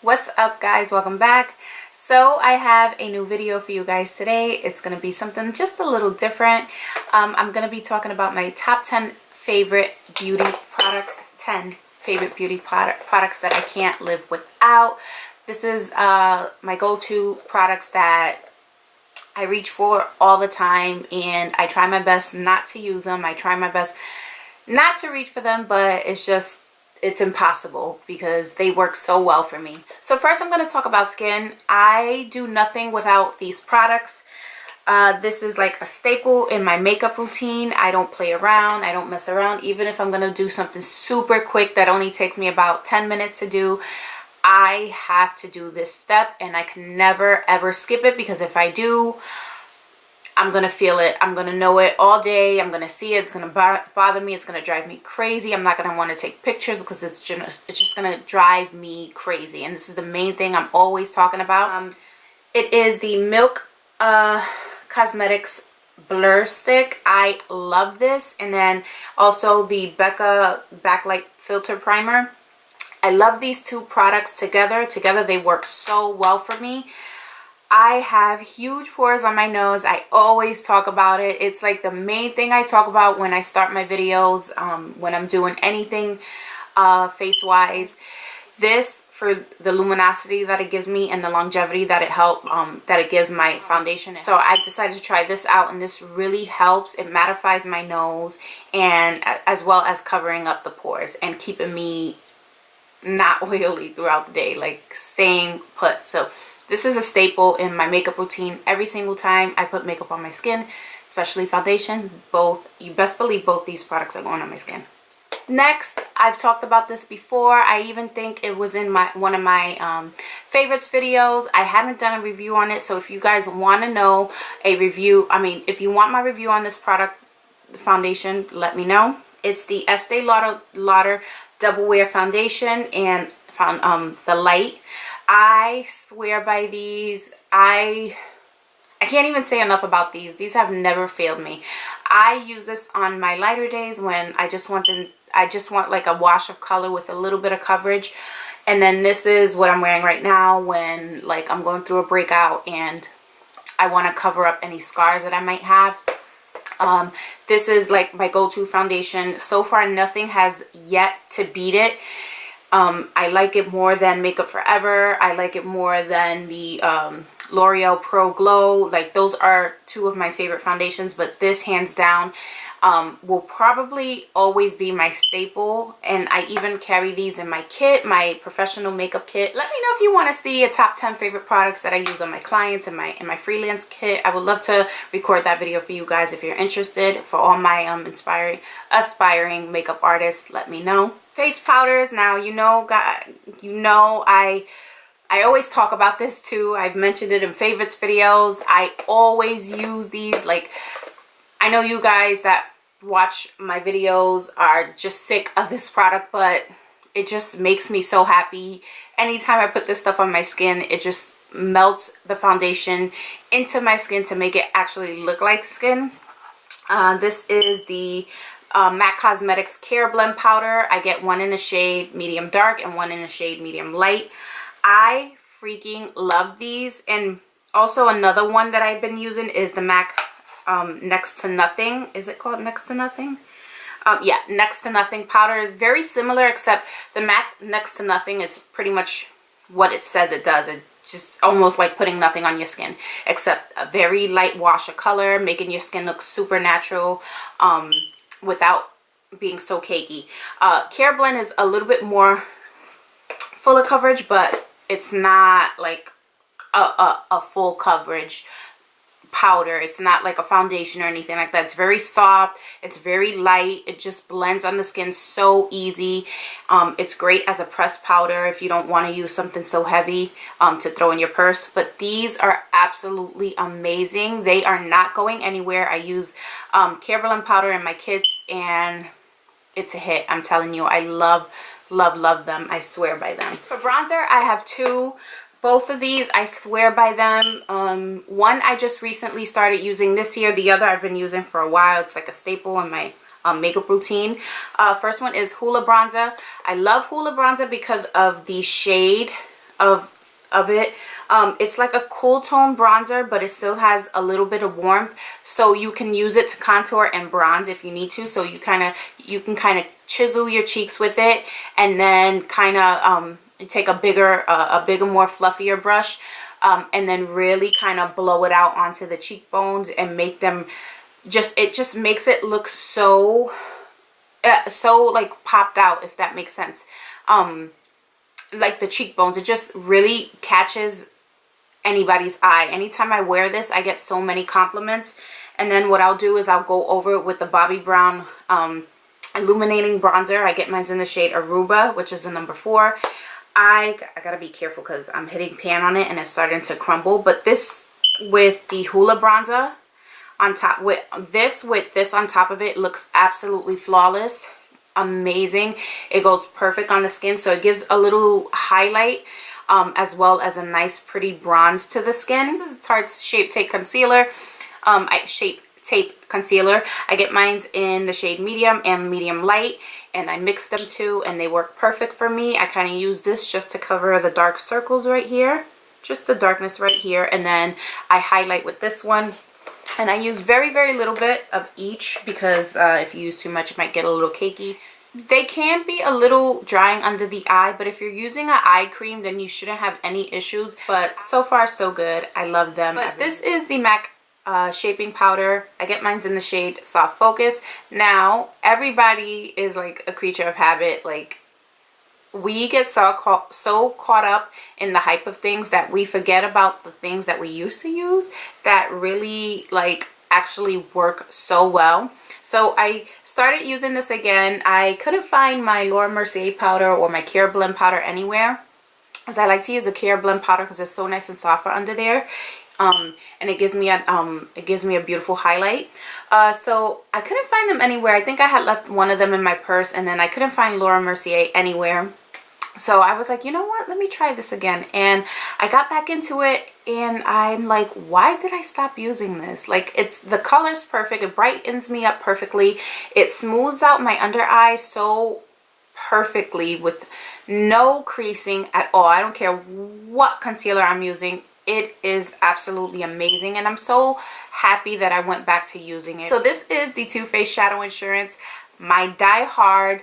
What's up, guys? Welcome back. So I have a new video for you guys today. It's going to be something just a little different. I'm going to be talking about my top 10 favorite beauty products, 10 favorite beauty products that I can't live without. This is my go-to products that I reach for all the time, and I try my best not to use them. I try my best not to reach for them, but it's impossible because they work so well for me. So first I'm going to talk about skin. I do nothing without these products. This is like a staple in my makeup routine. I don't play around. I don't mess around. Even if I'm going to do something super quick that only takes me about 10 minutes to do, I have to do this step, and I can never ever skip it, because if I do, I'm going to feel it. I'm going to know it all day. I'm going to see it. It's going to bother me. It's going to drive me crazy. I'm not going to want to take pictures because it's just going to drive me crazy. And this is the main thing I'm always talking about. It is the Milk Cosmetics Blur Stick. I love this. And then also the Becca Backlight Filter Primer. I love these two products together. Together they work so well for me. I have huge pores on my nose. I always talk about it. It's like the main thing I talk about when I start my videos, when I'm doing anything face-wise. This, for the luminosity that it gives me and the longevity that it gives my foundation. So I decided to try this out, and this really helps. It mattifies my nose, and as well as covering up the pores and keeping me not oily throughout the day, like staying put. So this is a staple in my makeup routine. Every single time I put makeup on my skin, especially foundation, you best believe both these products are going on my skin. Next, I've talked about this before. I even think it was in one of my favorites videos. I haven't done a review on it, so if you guys want to know if you want my review on this product, the foundation, let me know. It's the Estee Lauder Double Wear Foundation and the Light. I swear by these. I can't even say enough about these. These have never failed me. I use this on my lighter days when I just want like a wash of color with a little bit of coverage. And then this is what I'm wearing right now when like I'm going through a breakout and I want to cover up any scars that I might have. This is like my go-to foundation. So far nothing has yet to beat it. I like it more than Makeup Forever. I like it more than the L'Oreal Pro Glow. Like, those are two of my favorite foundations, but this hands down will probably always be my staple. And I even carry these in my kit, my professional makeup kit. Let me know if you want to see a top 10 favorite products that I use on my clients in my freelance kit. I would love to record that video for you guys if you're interested. For all my aspiring makeup artists, let me know. Face powders. Now, I always talk about this too. I've mentioned it in favorites videos. I always use these. Like, I know you guys that watch my videos are just sick of this product, but it just makes me so happy. Anytime I put this stuff on my skin, it just melts the foundation into my skin to make it actually look like skin. This is the MAC Cosmetics Care Blend Powder. I get one in a shade medium dark and one in a shade medium light. I freaking love these. And also another one that I've been using is the MAC Next to Nothing. Is it called Next to Nothing? Yeah, Next to Nothing powder is very similar, except the MAC Next to Nothing is pretty much what it says it does. It's just almost like putting nothing on your skin, except a very light wash of color, making your skin look super natural without being so cakey. Care Blend is a little bit more full of coverage, but it's not like a full coverage powder. It's not like a foundation or anything like that. It's very soft. It's very light. It just blends on the skin so easy. It's great as a pressed powder if you don't want to use something so heavy to throw in your purse. But these are absolutely amazing. They are not going anywhere. I use Care Blend powder in my kits, and it's a hit. I'm telling you, I love them. I swear by them. For bronzer, I have two. Both of these, I swear by them. One I just recently started using this year. The other I've been using for a while. It's like a staple in my makeup routine. First one is Hoola Bronzer. I love Hoola Bronzer because of the shade of it. It's like a cool tone bronzer, but it still has a little bit of warmth, so you can use it to contour and bronze if you need to. So you can kind of chisel your cheeks with it, and then kind of take a bigger more fluffier brush, and then really kind of blow it out onto the cheekbones and make them it just makes it look so like popped out, if that makes sense. Like the cheekbones, it just really catches anybody's eye. Anytime I wear this, I get so many compliments. And then what I'll do is I'll go over it with the Bobbi Brown illuminating bronzer. I get mine in the shade Aruba, which is the number 4. I gotta be careful because I'm hitting pan on it and it's starting to crumble. But this with the Hoola bronzer on top, with this on top of it, looks absolutely flawless. Amazing. It goes perfect on the skin, so it gives a little highlight, as well as a nice pretty bronze to the skin. This is Tarte's Shape Tape Concealer. Shape Tape Concealer. I get mine in the shade medium and medium light, and I mix them too, and they work perfect for me. I kind of use this just to cover the dark circles right here, just the darkness right here, and then I highlight with this one. And I use very, very little bit of each, because if you use too much, it might get a little cakey. They can be a little drying under the eye, but if you're using an eye cream, then you shouldn't have any issues. But so far, so good. I love them. But this is the MAC shaping powder. I get mine in the shade Soft Focus. Now, everybody is like a creature of habit. Like, we get so caught up in the hype of things that we forget about the things that we used to use that really like actually work so well. So I started using this again. I couldn't find my Laura Mercier powder or my Care Blend powder anywhere, because I like to use a Care Blend powder because it's so nice and soft under there. And it gives me a beautiful highlight. So I couldn't find them anywhere. I think I had left one of them in my purse, and then I couldn't find Laura Mercier anywhere. So I was like, you know what, let me try this again. And I got back into it, and I'm like, why did I stop using this? Like, the color's perfect. It brightens me up perfectly. It smooths out my under eye so perfectly with no creasing at all. I don't care what concealer I'm using. It is absolutely amazing, and I'm so happy that I went back to using it. So this is the Too Faced Shadow Insurance, my die-hard,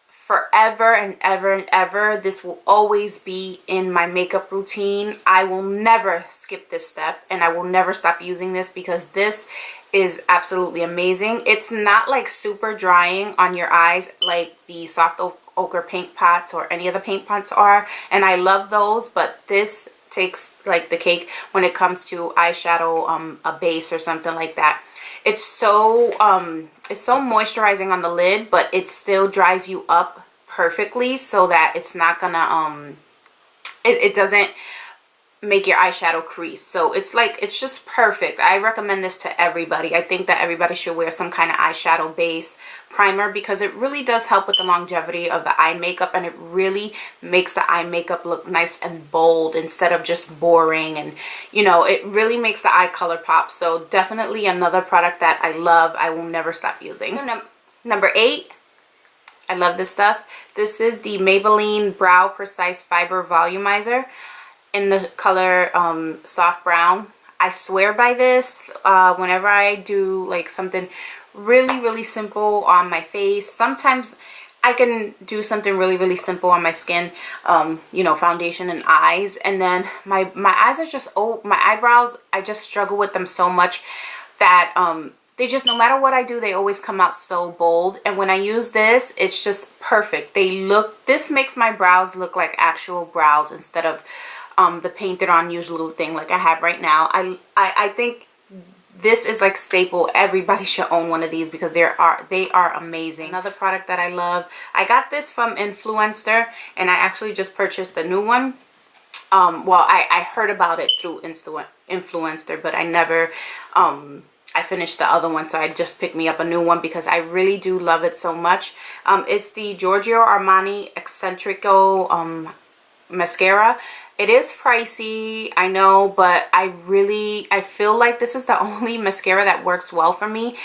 forever and ever and ever. This will always be in my makeup routine. I will never skip this step, and I will never stop using this because this is absolutely amazing. It's not like super drying on your eyes like the Soft Ochre paint pots or any other paint pots are, and I love those, but this takes like the cake when it comes to eyeshadow, a base or something like that. It's so moisturizing on the lid, but it still dries you up perfectly, so that it's not gonna it doesn't make your eyeshadow crease. So it's just perfect. I recommend this to everybody. I think that everybody should wear some kind of eyeshadow base primer, because it really does help with the longevity of the eye makeup, and it really makes the eye makeup look nice and bold instead of just boring, and you know, it really makes the eye color pop. So definitely another product that I love. I will never stop using. So number 8, I love this stuff. This is the Maybelline Brow Precise Fiber Volumizer in the color soft brown. I swear by this whenever I do like something really simple on my face. Sometimes I can do something really simple on my skin, you know, foundation and eyes, and then my eyes are just, my eyebrows, I just struggle with them so much that they just, no matter what I do, they always come out so bold. And when I use this, it's just perfect. This makes my brows look like actual brows instead of the painted on usual thing like I have right now. I think this is like staple. Everybody should own one of these because they are amazing. Another product that I love, I got this from Influenster, and I actually just purchased a new one. Well, I heard about it through Influencer, but I never I finished the other one, so I just picked me up a new one because I really do love it so much. It's the Giorgio Armani Eccentrico mascara. It is pricey, I know, but I feel like this is the only mascara that works well for me.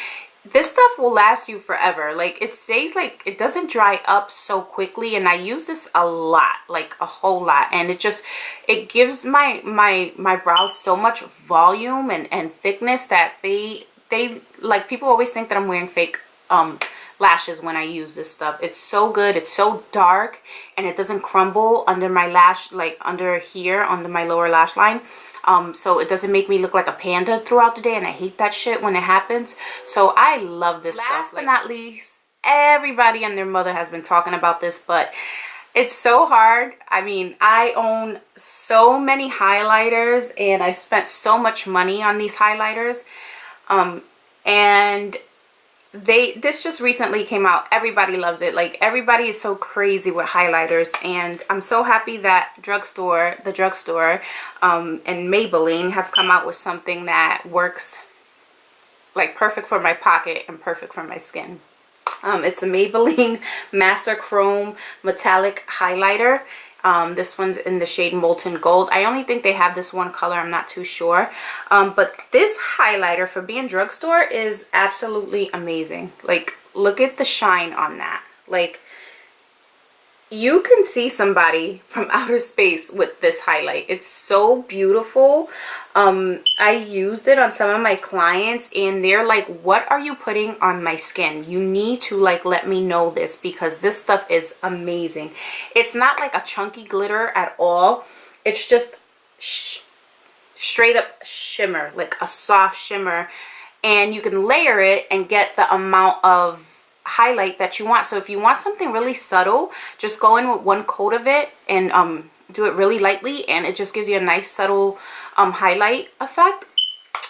this stuff will last you forever. Like, it stays, like, it doesn't dry up so quickly, and I use this a lot, like a whole lot, and it gives my brows so much volume and thickness that they like, people always think that I'm wearing fake lashes when I use this stuff. It's so good. It's so dark, and it doesn't crumble under my lash, like under here, under my lower lash line. So it doesn't make me look like a panda throughout the day, and I hate that shit when it happens. So I love this stuff. Last but not least, everybody and their mother has been talking about this, but it's so hard. I mean, I own so many highlighters, and I spent so much money on these highlighters. And this just recently came out. Everybody loves it. Like, everybody is so crazy with highlighters, and I'm so happy that the drugstore and Maybelline have come out with something that works like perfect for my pocket and perfect for my skin. It's the Maybelline Master Chrome Metallic Highlighter. This one's in the shade Molten Gold. I only think they have this one color. I'm not too sure. But this highlighter, for being drugstore, is absolutely amazing. Like, look at the shine on that. Like, you can see somebody from outer space with this highlight. It's so beautiful. I used it on some of my clients, and they're like, what are you putting on my skin? You need to, like, let me know this, because this stuff is amazing. It's not like a chunky glitter at all. It's just straight up shimmer, like a soft shimmer, and you can layer it and get the amount of highlight that you want. So if you want something really subtle, just go in with one coat of it and do it really lightly, and it just gives you a nice subtle highlight effect.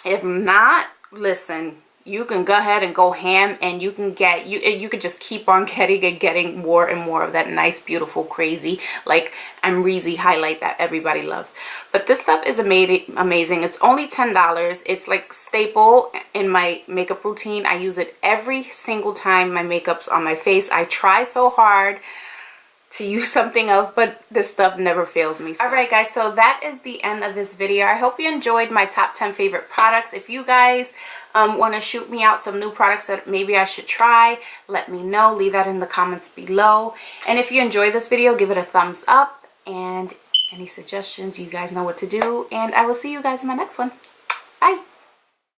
If not, listen, you can go ahead and go ham, and you can get, you could just keep on getting more and more of that nice, beautiful, crazy, like, Amrezy highlight that everybody loves. But this stuff is amazing. It's only $10. It's like staple in my makeup routine. I use it every single time my makeup's on my face. I try so hard to use something else, but this stuff never fails me. So. Alright guys, so that is the end of this video. I hope you enjoyed my top 10 favorite products. If you guys want to shoot me out some new products that maybe I should try, let me know. Leave that in the comments below. And if you enjoyed this video, give it a thumbs up, and any suggestions, you guys know what to do. And I will see you guys in my next one. Bye!